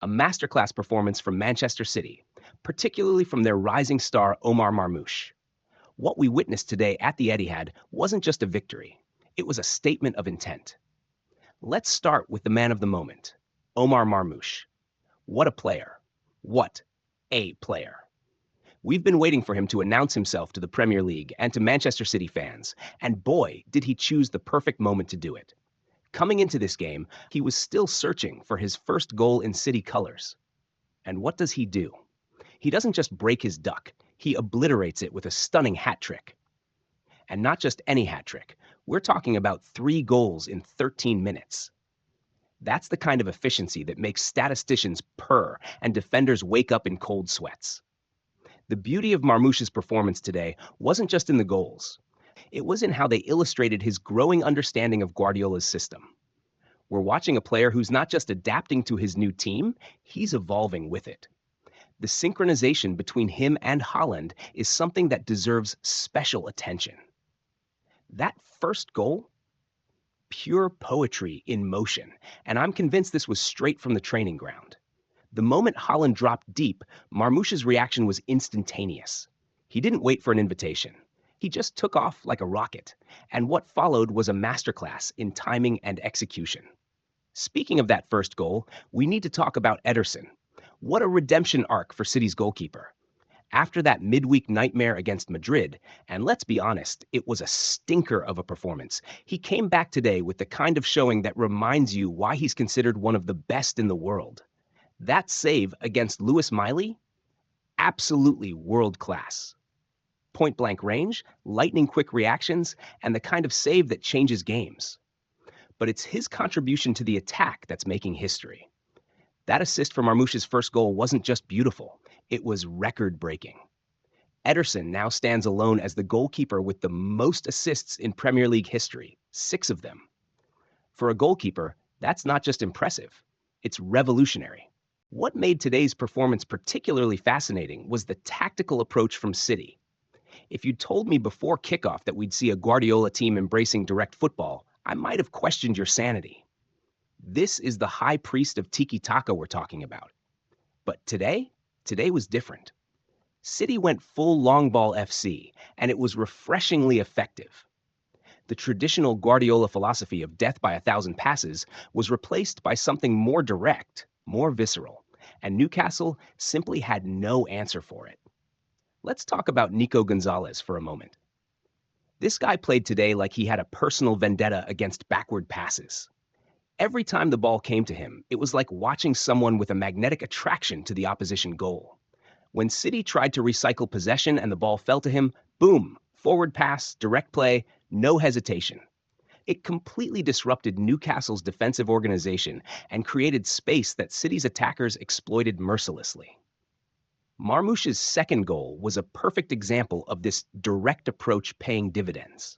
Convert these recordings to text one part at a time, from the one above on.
A masterclass performance from Manchester City, particularly from their rising star Omar Marmoush. What we witnessed today at the Etihad wasn't just a victory, it was a statement of intent. Let's start with the man of the moment, Omar Marmoush. What a player. What a player. We've been waiting for him to announce himself to the Premier League and to Manchester City fans, and boy, did he choose the perfect moment to do it. Coming into this game, he was still searching for his first goal in City colours. And what does he do? He doesn't just break his duck, he obliterates it with a stunning hat trick. And not just any hat trick. We're talking about 3 goals in 13 minutes. That's the kind of efficiency that makes statisticians purr and defenders wake up in cold sweats. The beauty of Marmoush's performance today wasn't just in the goals. It was in how they illustrated his growing understanding of Guardiola's system. We're watching a player who's not just adapting to his new team, he's evolving with it. The synchronization between him and Haaland is something that deserves special attention. That first goal? Pure poetry in motion, and I'm convinced this was straight from the training ground. The moment Haaland dropped deep, Marmoush's reaction was instantaneous. He didn't wait for an invitation. He just took off like a rocket, and what followed was a masterclass in timing and execution. Speaking of that first goal, we need to talk about Ederson. What a redemption arc for City's goalkeeper. After that midweek nightmare against Madrid, and let's be honest, it was a stinker of a performance, he came back today with the kind of showing that reminds you why he's considered one of the best in the world. That save against Lewis Miley? Absolutely world class. Point-blank range, lightning-quick reactions, and the kind of save that changes games. But it's his contribution to the attack that's making history. That assist for Marmoush's first goal wasn't just beautiful, it was record-breaking. Ederson now stands alone as the goalkeeper with the most assists in Premier League history, 6 of them. For a goalkeeper, that's not just impressive, it's revolutionary. What made today's performance particularly fascinating was the tactical approach from City. If you'd told me before kickoff that we'd see a Guardiola team embracing direct football, I might have questioned your sanity. This is the high priest of tiki-taka we're talking about. But today was different. City went full long ball FC, and it was refreshingly effective. The traditional Guardiola philosophy of death by 1,000 passes was replaced by something more direct, more visceral, and Newcastle simply had no answer for it. Let's talk about Nico Gonzalez for a moment. This guy played today like he had a personal vendetta against backward passes. Every time the ball came to him, it was like watching someone with a magnetic attraction to the opposition goal. When City tried to recycle possession and the ball fell to him, boom, forward pass, direct play, no hesitation. It completely disrupted Newcastle's defensive organization and created space that City's attackers exploited mercilessly. Marmoush's second goal was a perfect example of this direct approach paying dividends.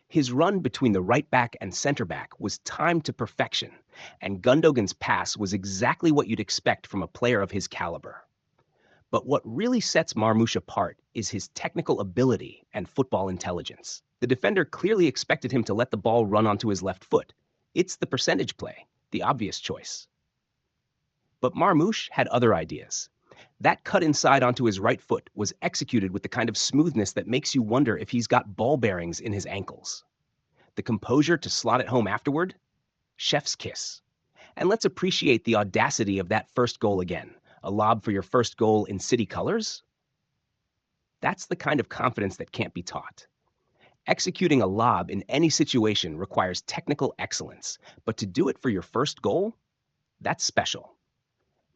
His run between the right back and center back was timed to perfection, and Gundogan's pass was exactly what you'd expect from a player of his caliber. But what really sets Marmoush apart is his technical ability and football intelligence. The defender clearly expected him to let the ball run onto his left foot. It's the percentage play, the obvious choice. But Marmoush had other ideas. That cut inside onto his right foot was executed with the kind of smoothness that makes you wonder if he's got ball bearings in his ankles. The composure to slot it home afterward? Chef's kiss. And let's appreciate the audacity of that first goal again. A lob for your first goal in City colours? That's the kind of confidence that can't be taught. Executing a lob in any situation requires technical excellence, but to do it for your first goal? That's special.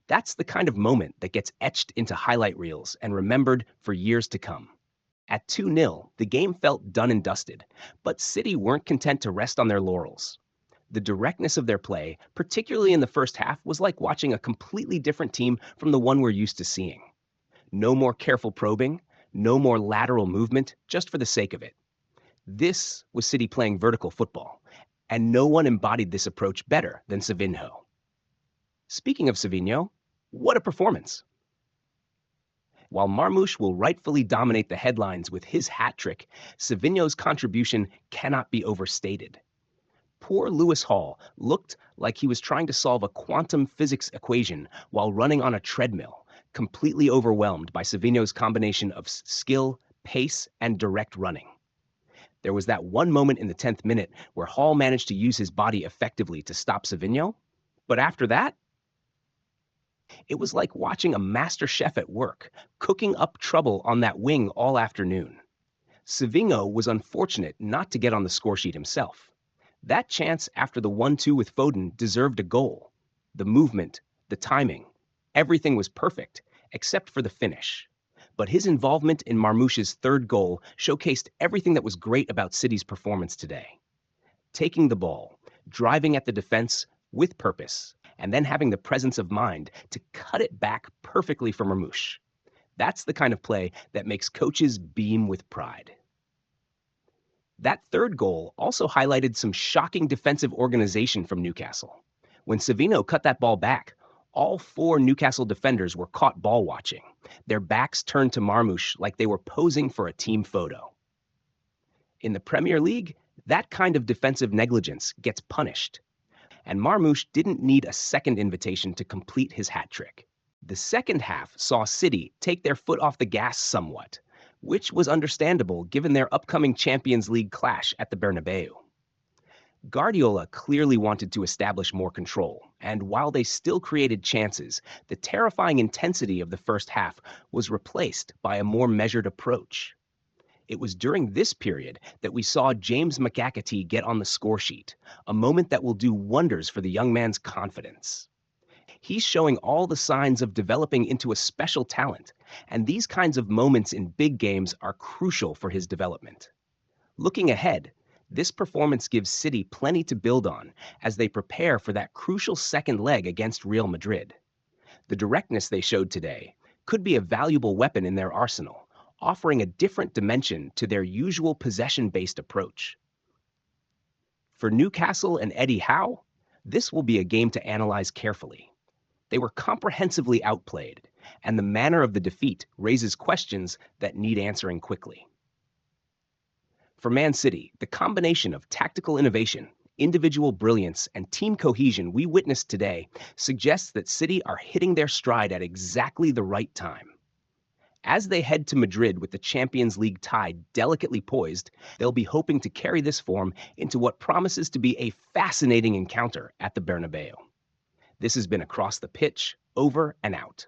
That's the kind of moment that gets etched into highlight reels and remembered for years to come. At 2-0, the game felt done and dusted, but City weren't content to rest on their laurels. The directness of their play, particularly in the first half, was like watching a completely different team from the one we're used to seeing. No more careful probing, no more lateral movement, just for the sake of it. This was City playing vertical football, and no one embodied this approach better than Savinho. Speaking of Savinho, what a performance! While Marmoush will rightfully dominate the headlines with his hat trick, Savinho's contribution cannot be overstated. Poor Lewis Hall looked like he was trying to solve a quantum physics equation while running on a treadmill, completely overwhelmed by Savinho's combination of skill, pace, and direct running. There was that one moment in the 10th minute where Hall managed to use his body effectively to stop Savinho, but after that, it was like watching a master chef at work, cooking up trouble on that wing all afternoon. Savinho was unfortunate not to get on the scoresheet himself. That chance after the 1-2 with Foden deserved a goal. The movement, the timing, everything was perfect, except for the finish. But his involvement in Marmoush's third goal showcased everything that was great about City's performance today. Taking the ball, driving at the defense with purpose, and then having the presence of mind to cut it back perfectly for Marmoush. That's the kind of play that makes coaches beam with pride. That third goal also highlighted some shocking defensive organization from Newcastle. When Savinho cut that ball back, all 4 Newcastle defenders were caught ball watching, their backs turned to Marmoush like they were posing for a team photo. In the Premier League, that kind of defensive negligence gets punished, and Marmoush didn't need a second invitation to complete his hat trick. The second half saw City take their foot off the gas somewhat, which was understandable given their upcoming Champions League clash at the Bernabeu. Guardiola clearly wanted to establish more control, and while they still created chances, the terrifying intensity of the first half was replaced by a more measured approach. It was during this period that we saw James McAkety get on the scoresheet, a moment that will do wonders for the young man's confidence. He's showing all the signs of developing into a special talent, and these kinds of moments in big games are crucial for his development. Looking ahead, this performance gives City plenty to build on as they prepare for that crucial second leg against Real Madrid. The directness they showed today could be a valuable weapon in their arsenal, offering a different dimension to their usual possession-based approach. For Newcastle and Eddie Howe, this will be a game to analyze carefully. They were comprehensively outplayed, and the manner of the defeat raises questions that need answering quickly. For Man City, the combination of tactical innovation, individual brilliance, and team cohesion we witnessed today suggests that City are hitting their stride at exactly the right time. As they head to Madrid with the Champions League tie delicately poised, they'll be hoping to carry this form into what promises to be a fascinating encounter at the Bernabeu. This has been Across the Pitch, over and out.